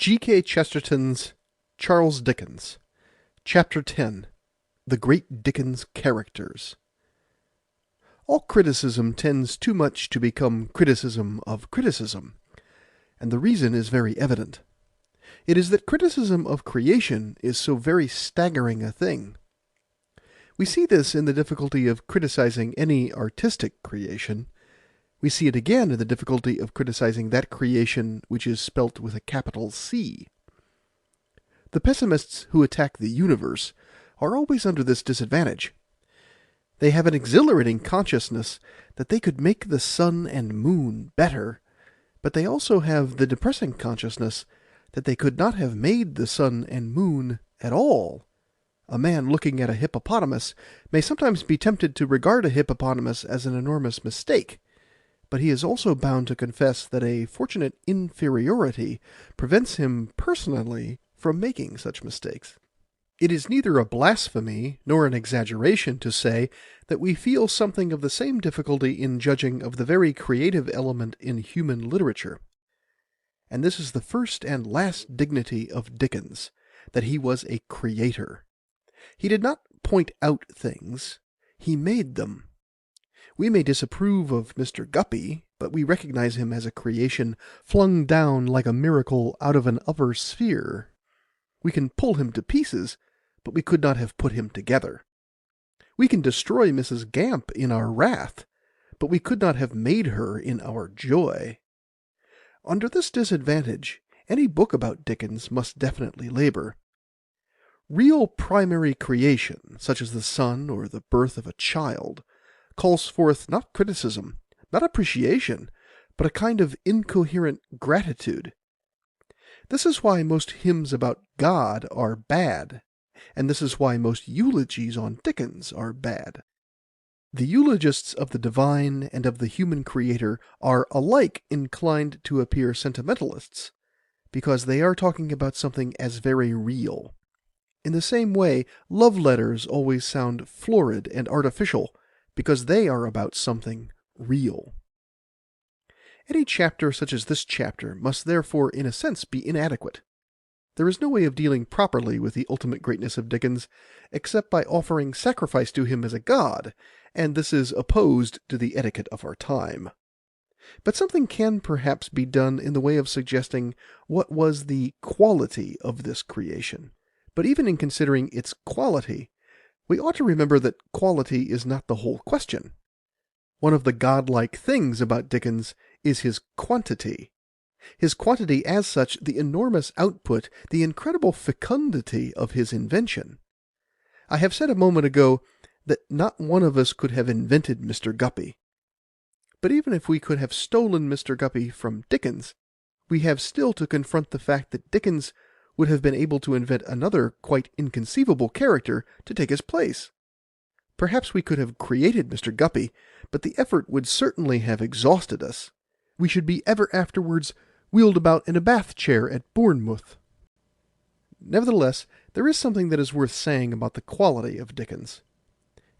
G.K. Chesterton's Charles Dickens. Chapter 10. The Great Dickens Characters. All criticism tends too much to become criticism of criticism, and the reason is very evident. It is that criticism of creation is so very staggering a thing. We see this in the difficulty of criticizing any artistic creation. We see it again in the difficulty of criticizing that creation which is spelt with a capital C. The pessimists who attack the universe are always under this disadvantage. They have an exhilarating consciousness that they could make the sun and moon better, but they also have the depressing consciousness that they could not have made the sun and moon at all. A man looking at a hippopotamus may sometimes be tempted to regard a hippopotamus as an enormous mistake, but he is also bound to confess that a fortunate inferiority prevents him personally from making such mistakes. It is neither a blasphemy nor an exaggeration to say that we feel something of the same difficulty in judging of the very creative element in human literature. And this is the first and last dignity of Dickens, that he was a creator. He did not point out things, he made them. We may disapprove of Mr. Guppy, but we recognize him as a creation flung down like a miracle out of an upper sphere. We can pull him to pieces, but we could not have put him together. We can destroy Mrs. Gamp in our wrath, but we could not have made her in our joy. Under this disadvantage, any book about Dickens must definitely labor. Real primary creation, such as the sun or the birth of a child, calls forth not criticism, not appreciation, but a kind of incoherent gratitude. This is why most hymns about God are bad, and this is why most eulogies on Dickens are bad. The eulogists of the divine and of the human creator are alike inclined to appear sentimentalists, because they are talking about something as very real. In the same way, love letters always sound florid and artificial, because they are about something real. Any chapter such as this chapter must therefore in a sense be inadequate. There is no way of dealing properly with the ultimate greatness of Dickens except by offering sacrifice to him as a god, and this is opposed to the etiquette of our time. But something can perhaps be done in the way of suggesting what was the quality of this creation. But even in considering its quality, we ought to remember that quality is not the whole question. One of the godlike things about Dickens is his quantity. His quantity as such, the enormous output, the incredible fecundity of his invention. I have said a moment ago that not one of us could have invented Mr. Guppy. But even if we could have stolen Mr. Guppy from Dickens, we have still to confront the fact that Dickens would have been able to invent another quite inconceivable character to take his place. Perhaps we could have created Mr. Guppy, but the effort would certainly have exhausted us. We should be ever afterwards wheeled about in a bath chair at Bournemouth. Nevertheless, there is something that is worth saying about the quality of Dickens.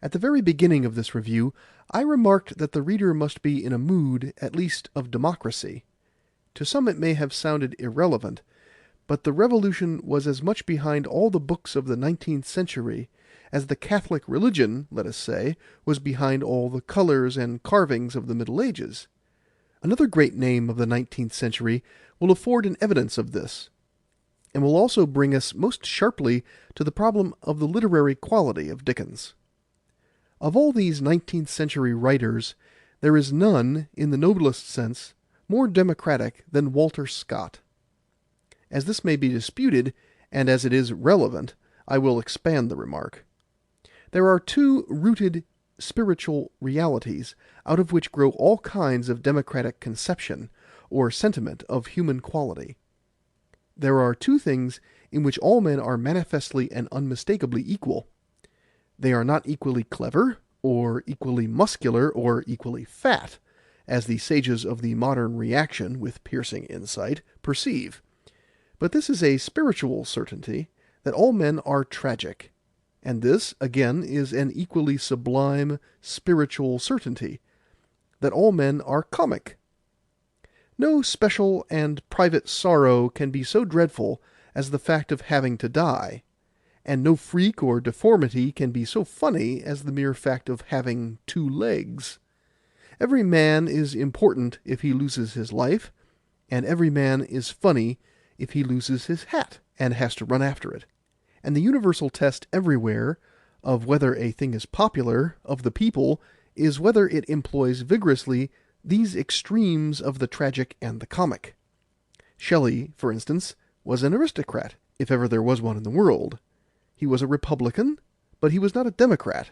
At the very beginning of this review, I remarked that the reader must be in a mood, at least, of democracy. To some it may have sounded irrelevant, but the Revolution was as much behind all the books of the 19th century as the Catholic religion, let us say, was behind all the colours and carvings of the Middle Ages. Another great name of the 19th century will afford an evidence of this, and will also bring us most sharply to the problem of the literary quality of Dickens. Of all these 19th century writers, there is none, in the noblest sense, more democratic than Walter Scott. As this may be disputed, and as it is relevant, I will expand the remark. There are two rooted spiritual realities out of which grow all kinds of democratic conception, or sentiment of human quality. There are two things in which all men are manifestly and unmistakably equal. They are not equally clever, or equally muscular, or equally fat, as the sages of the modern reaction, with piercing insight, perceive. But this is a spiritual certainty, that all men are tragic, and this, again, is an equally sublime spiritual certainty, that all men are comic. No special and private sorrow can be so dreadful as the fact of having to die, and no freak or deformity can be so funny as the mere fact of having 2 legs. Every man is important if he loses his life, and every man is funny if he loses his hat and has to run after it. And the universal test everywhere of whether a thing is popular of the people is whether it employs vigorously these extremes of the tragic and the comic. Shelley, for instance, was an aristocrat, if ever there was one in the world. He was a republican, but he was not a democrat.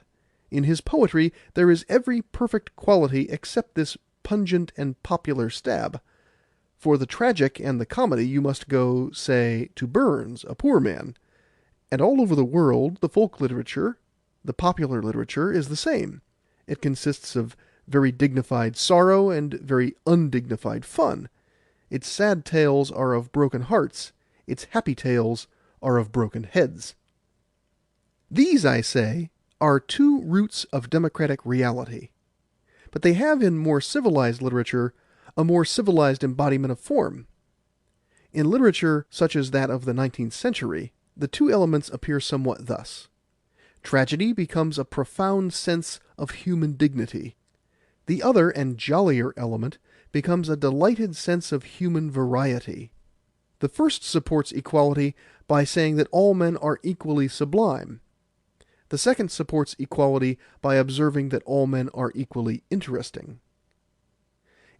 In his poetry there is every perfect quality except this pungent and popular stab. For the tragic and the comedy you must go, say, to Burns, a poor man. And all over the world the folk literature, the popular literature, is the same. It consists of very dignified sorrow and very undignified fun. Its sad tales are of broken hearts, its happy tales are of broken heads. These, I say, are 2 roots of democratic reality. But they have in more civilized literature a more civilized embodiment of form. In literature such as that of the 19th century, the 2 elements appear somewhat thus. Tragedy becomes a profound sense of human dignity. The other and jollier element becomes a delighted sense of human variety. The first supports equality by saying that all men are equally sublime. The second supports equality by observing that all men are equally interesting.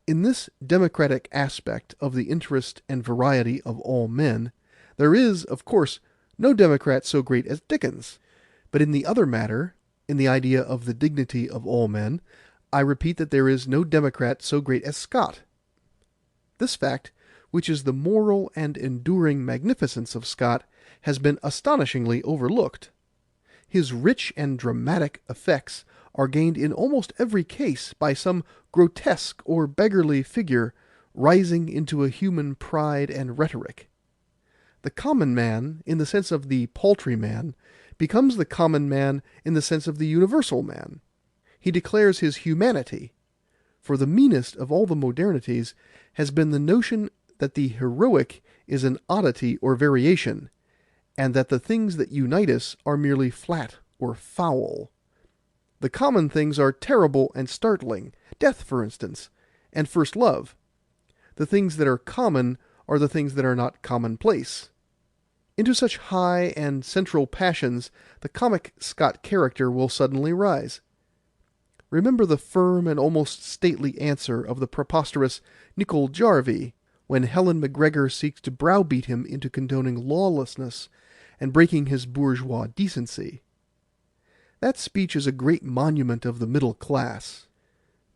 In this democratic aspect of the interest and variety of all men, there is, of course, no democrat so great as Dickens. But in the other matter, in the idea of the dignity of all men, I repeat that there is no democrat so great as Scott. This fact, which is the moral and enduring magnificence of Scott, has been astonishingly overlooked. His rich and dramatic effects are gained in almost every case by some grotesque or beggarly figure rising into a human pride and rhetoric. The common man, in the sense of the paltry man, becomes the common man in the sense of the universal man. He declares his humanity, for the meanest of all the modernities has been the notion that the heroic is an oddity or variation, and that the things that unite us are merely flat or foul. The common things are terrible and startling, death, for instance, and first love. The things that are common are the things that are not commonplace. Into such high and central passions the comic Scott character will suddenly rise. Remember the firm and almost stately answer of the preposterous Nicol Jarvie when Helen Macgregor seeks to browbeat him into condoning lawlessness and breaking his bourgeois decency. That speech is a great monument of the middle class.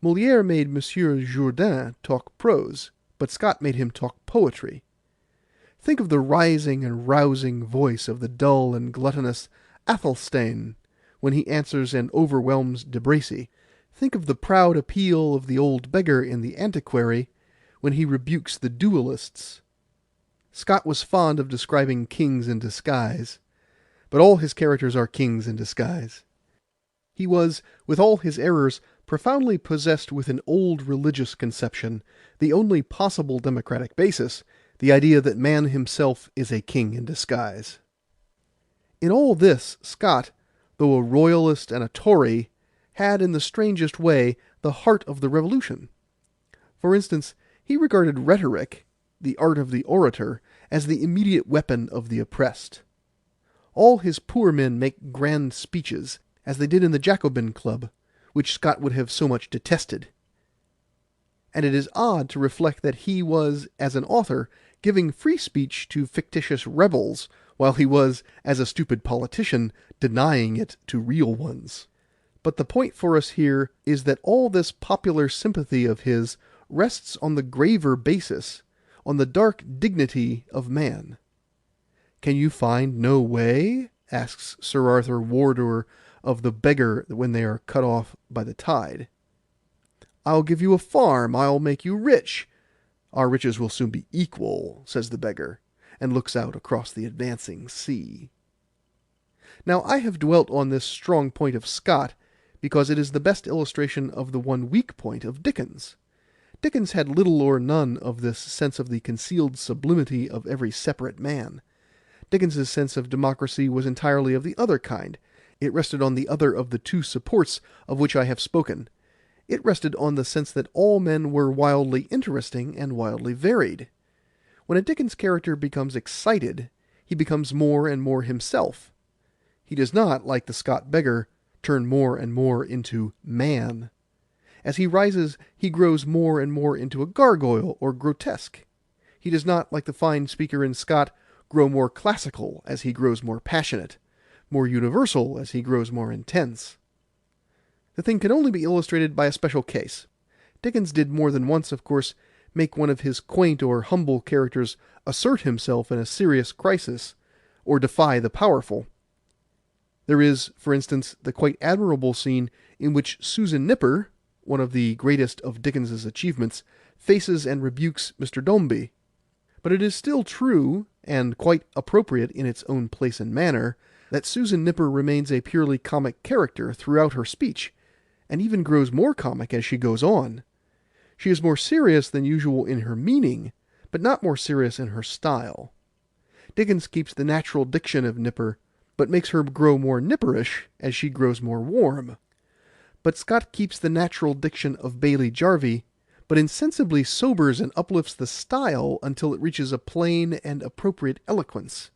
Molière made Monsieur Jourdain talk prose, but Scott made him talk poetry. Think of the rising and rousing voice of the dull and gluttonous Athelstane when he answers and overwhelms De Bracy. Think of the proud appeal of the old beggar in The Antiquary when he rebukes the duellists. Scott was fond of describing kings in disguise, but all his characters are kings in disguise. He was, with all his errors, profoundly possessed with an old religious conception, the only possible democratic basis, the idea that man himself is a king in disguise. In all this, Scott, though a royalist and a Tory, had in the strangest way the heart of the Revolution. For instance, he regarded rhetoric, the art of the orator, as the immediate weapon of the oppressed. All his poor men make grand speeches, as they did in the Jacobin Club, which Scott would have so much detested. And it is odd to reflect that he was, as an author, giving free speech to fictitious rebels, while he was, as a stupid politician, denying it to real ones. But the point for us here is that all this popular sympathy of his rests on the graver basis, on the dark dignity of man. "Can you find no way?" asks Sir Arthur Wardour of the beggar when they are cut off by the tide. "I'll give you a farm, I'll make you rich." "Our riches will soon be equal," says the beggar, and looks out across the advancing sea. Now I have dwelt on this strong point of Scott because it is the best illustration of the one weak point of Dickens. Dickens had little or none of this sense of the concealed sublimity of every separate man. Dickens's sense of democracy was entirely of the other kind. It rested on the other of the two supports of which I have spoken. It rested on the sense that all men were wildly interesting and wildly varied. When a Dickens character becomes excited, he becomes more and more himself. He does not, like the Scott beggar, turn more and more into man. As he rises, he grows more and more into a gargoyle or grotesque. He does not, like the fine speaker in Scott, grow more classical as he grows more passionate, more universal as he grows more intense. The thing can only be illustrated by a special case. Dickens did more than once, of course, make one of his quaint or humble characters assert himself in a serious crisis, or defy the powerful. There is, for instance, the quite admirable scene in which Susan Nipper, one of the greatest of Dickens's achievements, faces and rebukes Mr. Dombey. But it is still true, and quite appropriate in its own place and manner, that Susan Nipper remains a purely comic character throughout her speech, and even grows more comic as she goes on. She is more serious than usual in her meaning, but not more serious in her style. Dickens keeps the natural diction of Nipper, but makes her grow more nipperish as she grows more warm. But Scott keeps the natural diction of Bailey Jarvey, but insensibly sobers and uplifts the style until it reaches a plain and appropriate eloquence.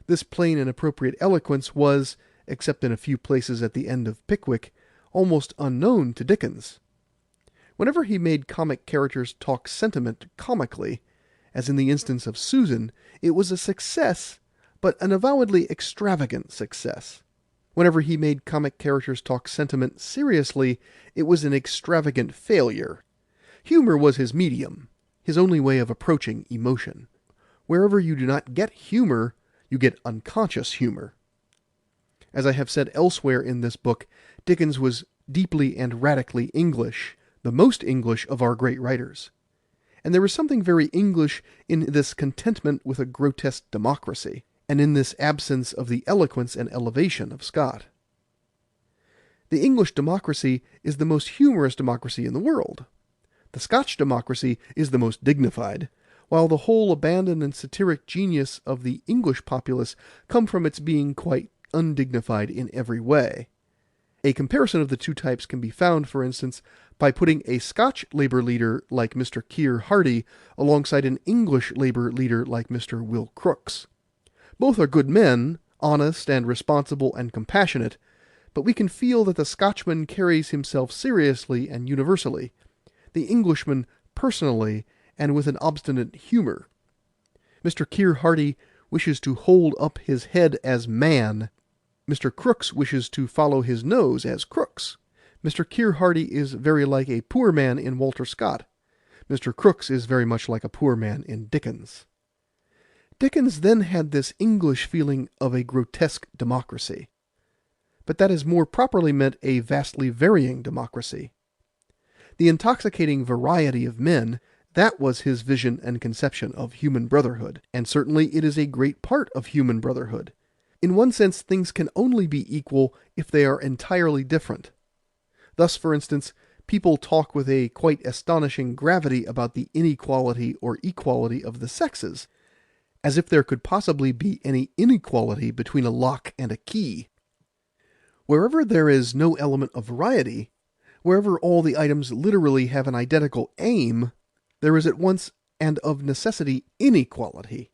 This plain and appropriate eloquence was, except in a few places at the end of Pickwick, almost unknown to Dickens. Whenever he made comic characters talk sentiment comically, as in the instance of Susan, it was a success, but an avowedly extravagant success. Whenever he made comic characters talk sentiment seriously, it was an extravagant failure. Humor was his medium, his only way of approaching emotion. Wherever you do not get humor, you get unconscious humor. As I have said elsewhere in this book, Dickens was deeply and radically English, the most English of our great writers. And there was something very English in this contentment with a grotesque democracy, and in this absence of the eloquence and elevation of Scott. The English democracy is the most humorous democracy in the world. The Scotch democracy is the most dignified, while the whole abandoned and satiric genius of the English populace come from its being quite undignified in every way. A comparison of the two types can be found, for instance, by putting a Scotch labour leader like Mr. Keir Hardie alongside an English labour leader like Mr. Will Crooks. Both are good men, honest and responsible and compassionate, but we can feel that the Scotchman carries himself seriously and universally, the Englishman personally and with an obstinate humour. Mr. Keir Hardie wishes to hold up his head as man. Mr. Crooks wishes to follow his nose as Crooks. Mr. Keir Hardie is very like a poor man in Walter Scott. Mr. Crooks is very much like a poor man in Dickens. Dickens then had this English feeling of a grotesque democracy. But that is more properly meant a vastly varying democracy. The intoxicating variety of men, that was his vision and conception of human brotherhood, and certainly it is a great part of human brotherhood. In one sense, things can only be equal if they are entirely different. Thus, for instance, people talk with a quite astonishing gravity about the inequality or equality of the sexes, as if there could possibly be any inequality between a lock and a key. Wherever there is no element of variety, wherever all the items literally have an identical aim, there is at once and of necessity inequality.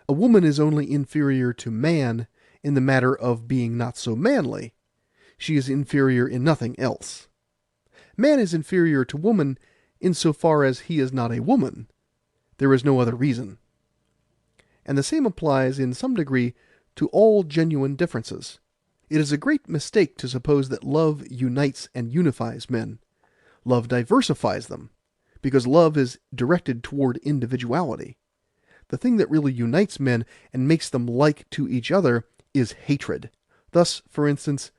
A woman is only inferior to man in the matter of being not so manly. She is inferior in nothing else. Man is inferior to woman in so far as he is not a woman. There is no other reason. And the same applies in some degree to all genuine differences. It is a great mistake to suppose that love unites and unifies men. Love diversifies them, because love is directed toward individuality. The thing that really unites men and makes them like to each other is hatred. Thus, for instance,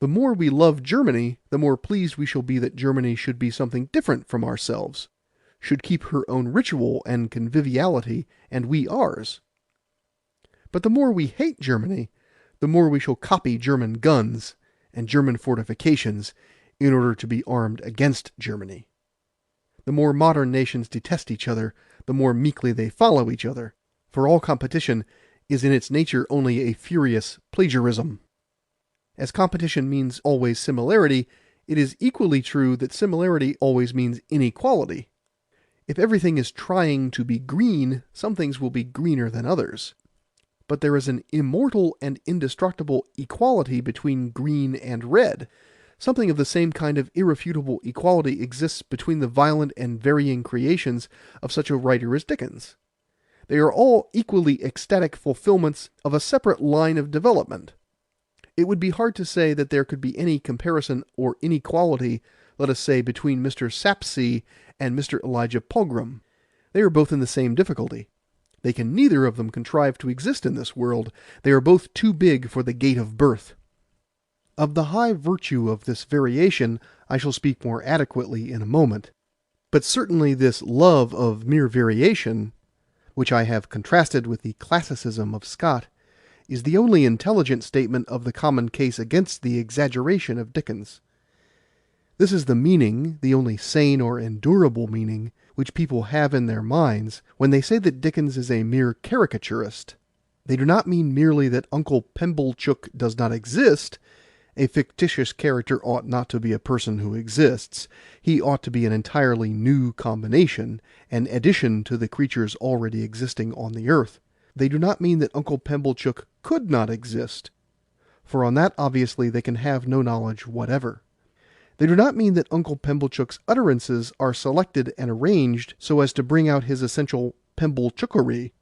the more we love Germany, the more pleased we shall be that Germany should be something different from ourselves, should keep her own ritual and conviviality, and we ours. But the more we hate Germany, the more we shall copy German guns and German fortifications in order to be armed against Germany. The more modern nations detest each other, the more meekly they follow each other, for all competition is in its nature only a furious plagiarism. As competition means always similarity, it is equally true that similarity always means inequality. If everything is trying to be green, some things will be greener than others. But there is an immortal and indestructible equality between green and red. Something of the same kind of irrefutable equality exists between the violent and varying creations of such a writer as Dickens. They are all equally ecstatic fulfillments of a separate line of development. It would be hard to say that there could be any comparison or inequality, let us say, between Mr. Sapsea and Mr. Elijah Pogram. They are both in the same difficulty. They can neither of them contrive to exist in this world. They are both too big for the gate of birth. Of the high virtue of this variation I shall speak more adequately in a moment. But certainly this love of mere variation, which I have contrasted with the classicism of Scott, is the only intelligent statement of the common case against the exaggeration of Dickens. This is the meaning, the only sane or endurable meaning, which people have in their minds when they say that Dickens is a mere caricaturist. They do not mean merely that Uncle Pumblechook does not exist. A fictitious character ought not to be a person who exists. He ought to be an entirely new combination, an addition to the creatures already existing on the earth. They do not mean that Uncle Pumblechook could not exist, for on that obviously they can have no knowledge whatever. They do not mean that Uncle Pumblechook's utterances are selected and arranged so as to bring out his essential Pemblechookery.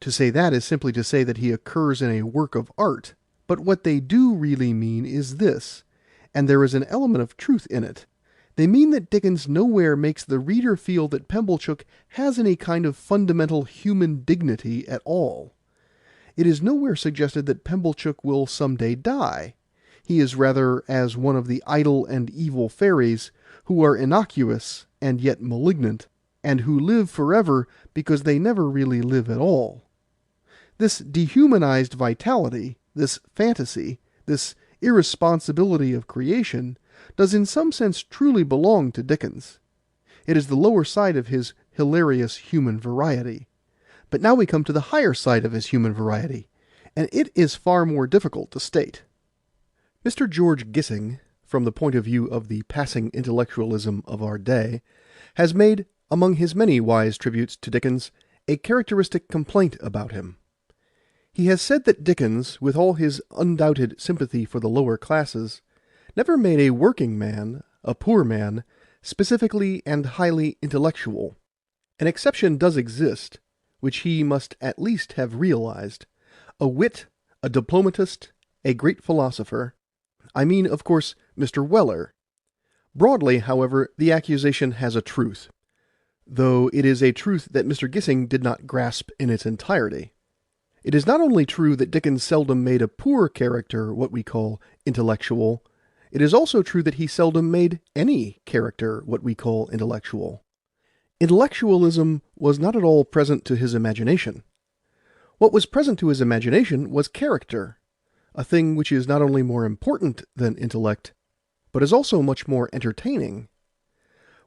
To say that is simply to say that he occurs in a work of art. But what they do really mean is this, and there is an element of truth in it. They mean that Dickens nowhere makes the reader feel that Pumblechook has any kind of fundamental human dignity at all. It is nowhere suggested that Pumblechook will some day die. He is rather as one of the idle and evil fairies, who are innocuous and yet malignant, and who live forever because they never really live at all. This dehumanized vitality, this fantasy, this irresponsibility of creation, does in some sense truly belong to Dickens. It is the lower side of his hilarious human variety. But now we come to the higher side of his human variety, and it is far more difficult to state. Mr. George Gissing, from the point of view of the passing intellectualism of our day, has made, among his many wise tributes to Dickens, a characteristic complaint about him. He has said that Dickens, with all his undoubted sympathy for the lower classes, never made a working man, a poor man, specifically and highly intellectual. An exception does exist, which he must at least have realized. A wit, a diplomatist, a great philosopher. I mean, of course, Mr. Weller. Broadly, however, the accusation has a truth, though it is a truth that Mr. Gissing did not grasp in its entirety. It is not only true that Dickens seldom made a poor character what we call intellectual, it is also true that he seldom made any character what we call intellectual. Intellectualism was not at all present to his imagination. What was present to his imagination was character, a thing which is not only more important than intellect, but is also much more entertaining.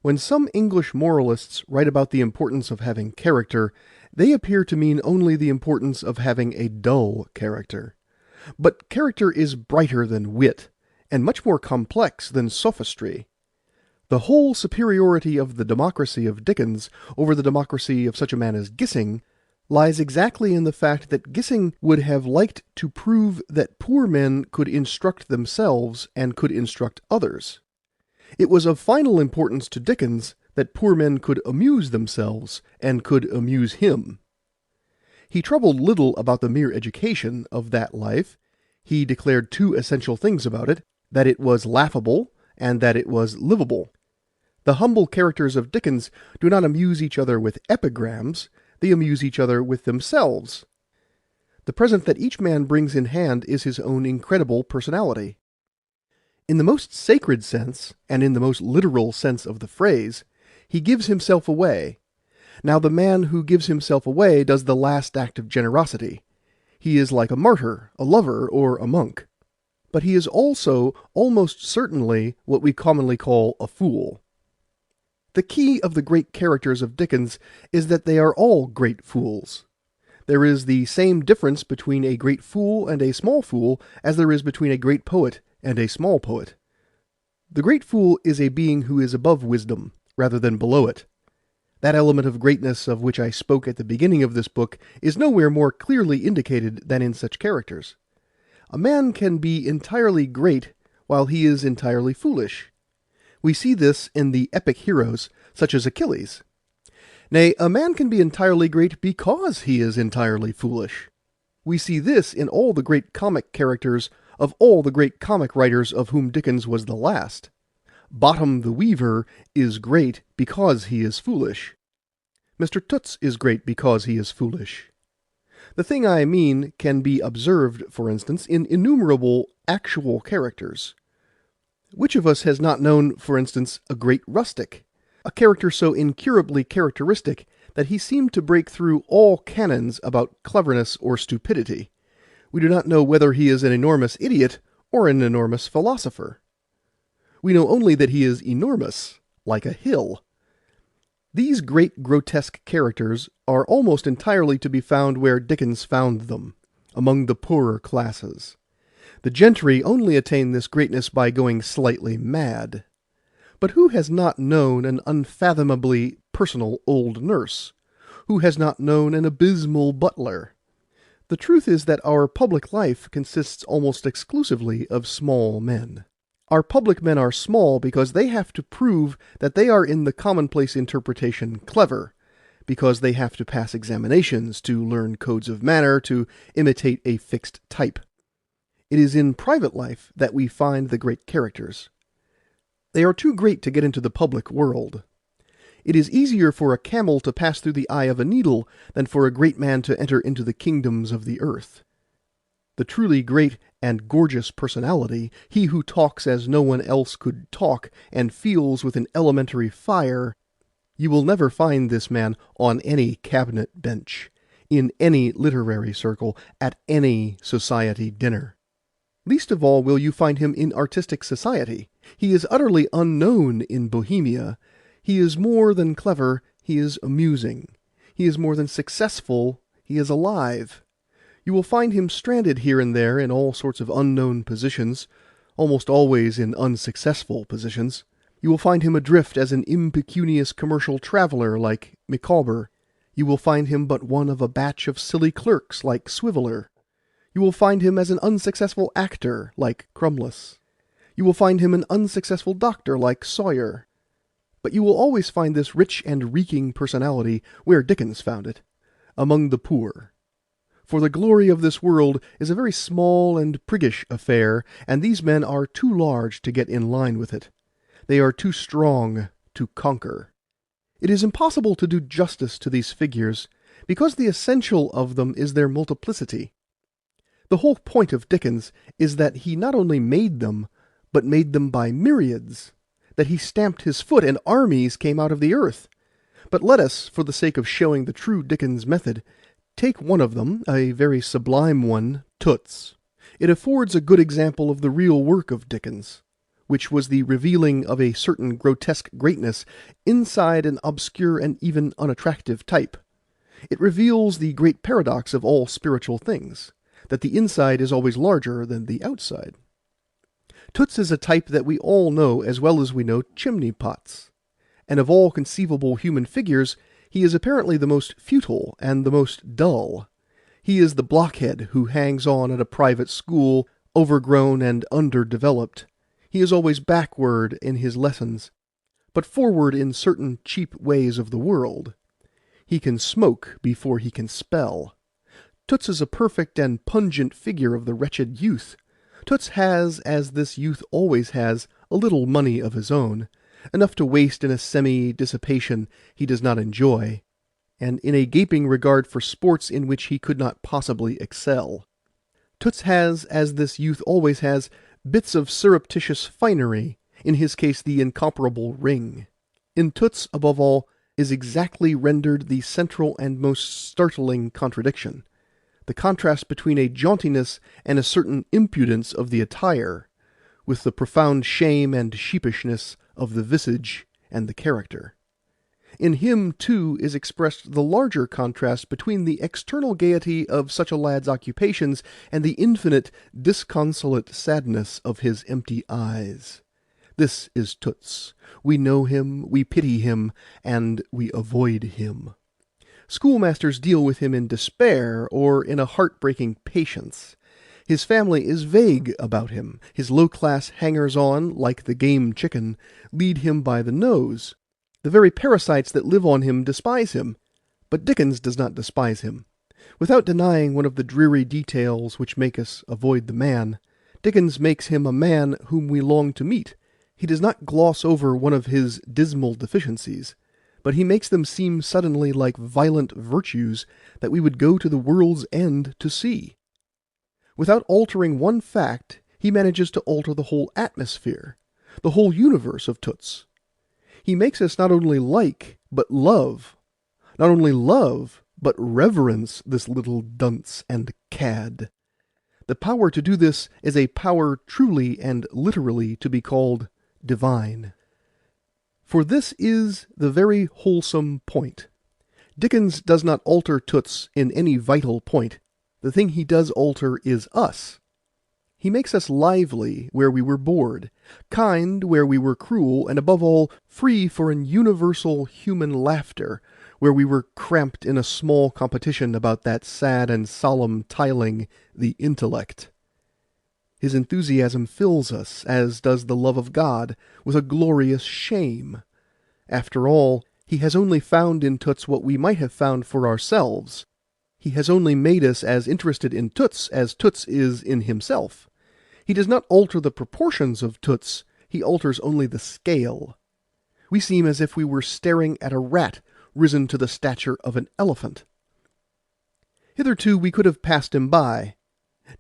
When some English moralists write about the importance of having character, they appear to mean only the importance of having a dull character. But character is brighter than wit, and much more complex than sophistry. The whole superiority of the democracy of Dickens over the democracy of such a man as Gissing lies exactly in the fact that Gissing would have liked to prove that poor men could instruct themselves and could instruct others. It was of final importance to Dickens that poor men could amuse themselves and could amuse him. He troubled little about the mere education of that life. He declared two essential things about it, that it was laughable and that it was livable. The humble characters of Dickens do not amuse each other with epigrams, they amuse each other with themselves. The present that each man brings in hand is his own incredible personality. In the most sacred sense, and in the most literal sense of the phrase, he gives himself away. Now the man who gives himself away does the last act of generosity. He is like a martyr, a lover, or a monk. But he is also almost certainly what we commonly call a fool. The key of the great characters of Dickens is that they are all great fools. There is the same difference between a great fool and a small fool as there is between a great poet and a small poet. The great fool is a being who is above wisdom, rather than below it. That element of greatness of which I spoke at the beginning of this book is nowhere more clearly indicated than in such characters. A man can be entirely great while he is entirely foolish. We see this in the epic heroes, such as Achilles. Nay, a man can be entirely great because he is entirely foolish. We see this in all the great comic characters of all the great comic writers of whom Dickens was the last. Bottom the Weaver is great because he is foolish. Mr. Toots is great because he is foolish. The thing I mean can be observed, for instance, in innumerable actual characters. Which of us has not known, for instance, a great rustic? A character so incurably characteristic that he seemed to break through all canons about cleverness or stupidity. We do not know whether he is an enormous idiot or an enormous philosopher. We know only that he is enormous, like a hill. These great grotesque characters are almost entirely to be found where Dickens found them, among the poorer classes. The gentry only attain this greatness by going slightly mad. But who has not known an unfathomably personal old nurse? Who has not known an abysmal butler? The truth is that our public life consists almost exclusively of small men. Our public men are small because they have to prove that they are in the commonplace interpretation clever, because they have to pass examinations, to learn codes of manner, to imitate a fixed type. It is in private life that we find the great characters. They are too great to get into the public world. It is easier for a camel to pass through the eye of a needle than for a great man to enter into the kingdoms of the earth. The truly great and gorgeous personality, he who talks as no one else could talk, and feels with an elementary fire, you will never find this man on any cabinet bench, in any literary circle, at any society dinner. Least of all will you find him in artistic society. He is utterly unknown in Bohemia. He is more than clever, he is amusing. He is more than successful, he is alive. You will find him stranded here and there in all sorts of unknown positions, almost always in unsuccessful positions. You will find him adrift as an impecunious commercial traveller like Micawber. You will find him but one of a batch of silly clerks like Swiveller. You will find him as an unsuccessful actor like Crumless. You will find him an unsuccessful doctor like Sawyer. But you will always find this rich and reeking personality where Dickens found it, among the poor. For the glory of this world is a very small and priggish affair, and these men are too large to get in line with it. They are too strong to conquer. It is impossible to do justice to these figures, because the essential of them is their multiplicity. The whole point of Dickens is that he not only made them, but made them by myriads, that he stamped his foot and armies came out of the earth. But let us, for the sake of showing the true Dickens method, take one of them, a very sublime one, Toots. It affords a good example of the real work of Dickens, which was the revealing of a certain grotesque greatness inside an obscure and even unattractive type. It reveals the great paradox of all spiritual things, that the inside is always larger than the outside. Toots is a type that we all know as well as we know chimney-pots, and of all conceivable human figures, he is apparently the most futile and the most dull. He is the blockhead who hangs on at a private school, overgrown and underdeveloped. He is always backward in his lessons, but forward in certain cheap ways of the world. He can smoke before he can spell. Toots is a perfect and pungent figure of the wretched youth. Toots has, as this youth always has, a little money of his own, enough to waste in a semi-dissipation he does not enjoy, and in a gaping regard for sports in which he could not possibly excel. Toots has, as this youth always has, bits of surreptitious finery, in his case the incomparable ring. In Toots, above all, is exactly rendered the central and most startling contradiction, the contrast between a jauntiness and a certain impudence of the attire, with the profound shame and sheepishness of the visage and the character. In him, too, is expressed the larger contrast between the external gaiety of such a lad's occupations and the infinite disconsolate sadness of his empty eyes. This is Toots. We know him, we pity him, and we avoid him. Schoolmasters deal with him in despair or in a heart-breaking patience. His family is vague about him. His low-class hangers-on, like the game chicken, lead him by the nose. The very parasites that live on him despise him. But Dickens does not despise him. Without denying one of the dreary details which make us avoid the man, Dickens makes him a man whom we long to meet. He does not gloss over one of his dismal deficiencies, but he makes them seem suddenly like violent virtues that we would go to the world's end to see. Without altering one fact, he manages to alter the whole atmosphere, the whole universe of Toots. He makes us not only like, but love, not only love, but reverence this little dunce and cad. The power to do this is a power truly and literally to be called divine. For this is the very wholesome point. Dickens does not alter Toots in any vital point. The thing he does alter is us. He makes us lively where we were bored, kind where we were cruel, and above all, free for an universal human laughter, where we were cramped in a small competition about that sad and solemn tiling, the intellect. His enthusiasm fills us, as does the love of God, with a glorious shame. After all, he has only found in Toots what we might have found for ourselves. He has only made us as interested in Toots as Toots is in himself. He does not alter the proportions of Toots, he alters only the scale. We seem as if we were staring at a rat risen to the stature of an elephant. Hitherto we could have passed him by.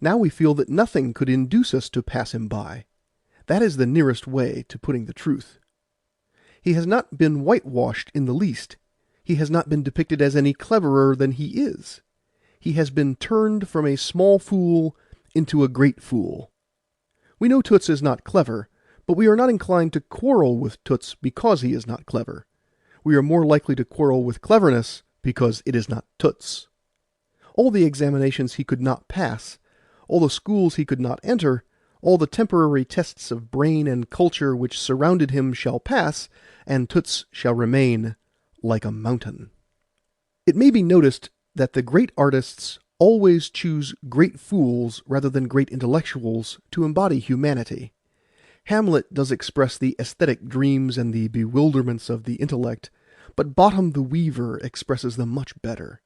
Now we feel that nothing could induce us to pass him by. That is the nearest way to putting the truth. He has not been whitewashed in the least. He has not been depicted as any cleverer than he is. He has been turned from a small fool into a great fool. We know Toots is not clever, but we are not inclined to quarrel with Toots because he is not clever. We are more likely to quarrel with cleverness because it is not Toots. All the examinations he could not pass, all the schools he could not enter, all the temporary tests of brain and culture which surrounded him shall pass, and Toots shall remain like a mountain. It may be noticed that the great artists always choose great fools rather than great intellectuals to embody humanity. Hamlet does express the aesthetic dreams and the bewilderments of the intellect, but Bottom the Weaver expresses them much better.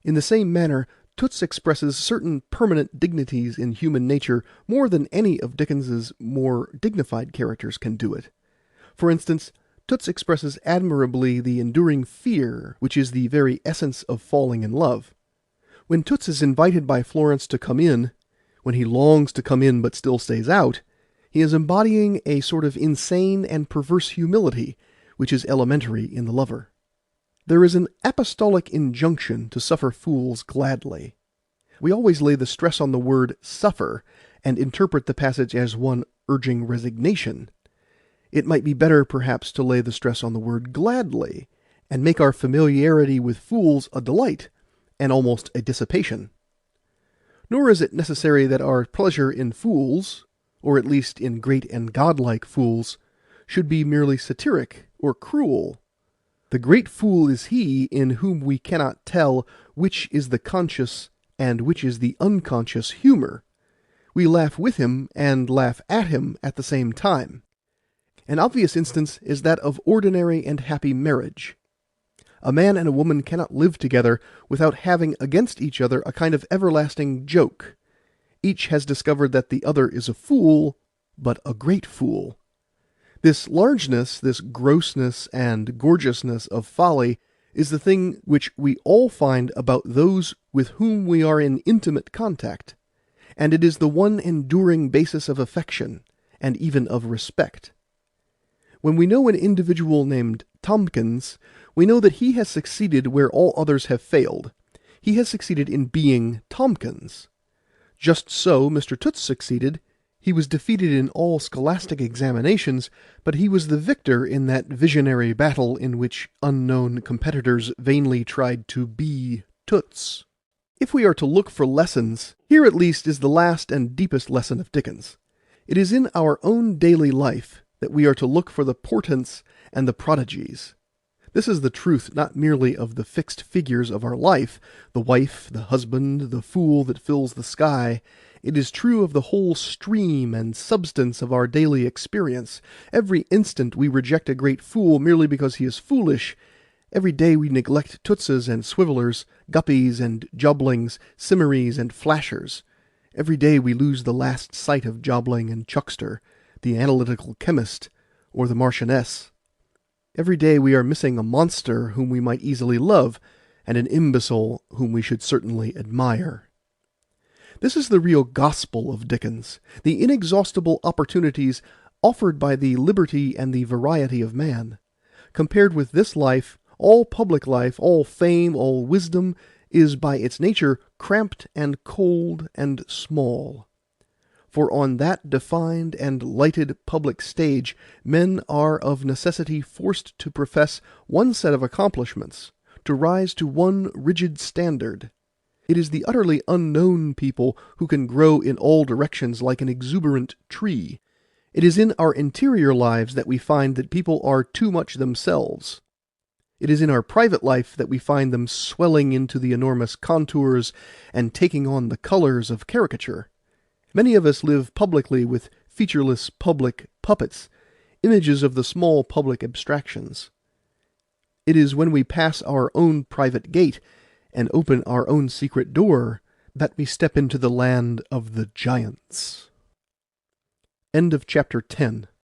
In the same manner, Toots expresses certain permanent dignities in human nature more than any of Dickens's more dignified characters can do it. For instance, Toots expresses admirably the enduring fear which is the very essence of falling in love. When Toots is invited by Florence to come in, when he longs to come in but still stays out, he is embodying a sort of insane and perverse humility, which is elementary in the lover. There is an apostolic injunction to suffer fools gladly. We always lay the stress on the word suffer, and interpret the passage as one urging resignation. It might be better, perhaps, to lay the stress on the word gladly, and make our familiarity with fools a delight, and almost a dissipation. Nor is it necessary that our pleasure in fools, or at least in great and godlike fools, should be merely satiric or cruel. The great fool is he in whom we cannot tell which is the conscious and which is the unconscious humour. We laugh with him and laugh at him at the same time. An obvious instance is that of ordinary and happy marriage. A man and a woman cannot live together without having against each other a kind of everlasting joke. Each has discovered that the other is a fool, but a great fool. This largeness, this grossness and gorgeousness of folly is the thing which we all find about those with whom we are in intimate contact, and it is the one enduring basis of affection, and even of respect. When we know an individual named Tomkins, we know that he has succeeded where all others have failed. He has succeeded in being Tomkins. Just so Mr. Toots succeeded. He was defeated in all scholastic examinations, but he was the victor in that visionary battle in which unknown competitors vainly tried to be Toots. If we are to look for lessons, here at least is the last and deepest lesson of Dickens. It is in our own daily life that we are to look for the portents and the prodigies. This is the truth not merely of the fixed figures of our life, the wife, the husband, the fool that fills the sky. It is true of the whole stream and substance of our daily experience. Every instant we reject a great fool merely because he is foolish. Every day we neglect Tootses and Swivellers, Guppies and Joblings, Simmeries and Flashers. Every day we lose the last sight of Jobling and Chuckster, the analytical chemist, or the Marchioness. Every day we are missing a monster whom we might easily love, and an imbecile whom we should certainly admire. This is the real gospel of Dickens, the inexhaustible opportunities offered by the liberty and the variety of man. Compared with this life, all public life, all fame, all wisdom, is by its nature cramped and cold and small. For on that defined and lighted public stage, men are of necessity forced to profess one set of accomplishments, to rise to one rigid standard. It is the utterly unknown people who can grow in all directions like an exuberant tree. It is in our interior lives that we find that people are too much themselves. It is in our private life that we find them swelling into the enormous contours and taking on the colors of caricature. Many of us live publicly with featureless public puppets, images of the small public abstractions. It is when we pass our own private gate and open our own secret door that we step into the land of the giants. End of chapter 10.